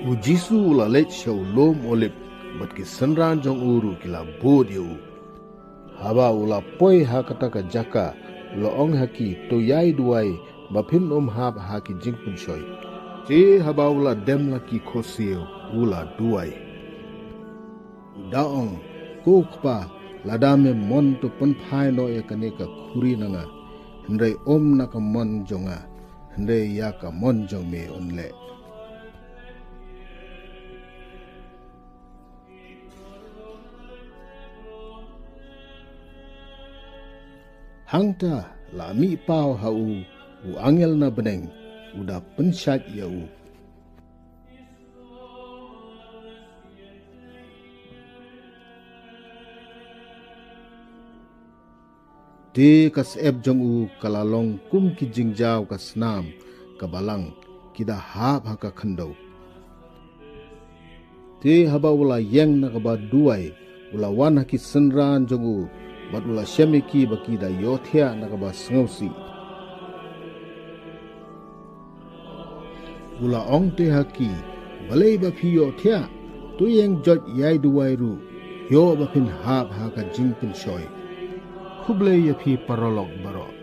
Ujisu ula let show lom olip bat ki sanran jong uru kila bod yu. Haba ula poi hakata ka jaka ula ong haki to yai duai bapin hab haki jingpun shoy. Je haba ula dem laki kosio ula duai. Daong ko kpa ladame mon to panphai no yakane ka khuri nanga hendai naka mon jonga hendai yaka mon jong me onle. Hangta la mi pau hau u angel na beneng uda pensat ya u. Te kas eb jong u kalalong kum ki jingjau ka snam kabalang kida hab haka khandau. Te haba ula yang na kaba duai ula wan haki senran jong u bat ula syamiki bakida yothia na kaba sngausi. Ula ong te haki balai ba phi yothia tu yang jot yai duai ru yo ba phin hab haka jingpin shoy. Kublai ya phi parolog baro.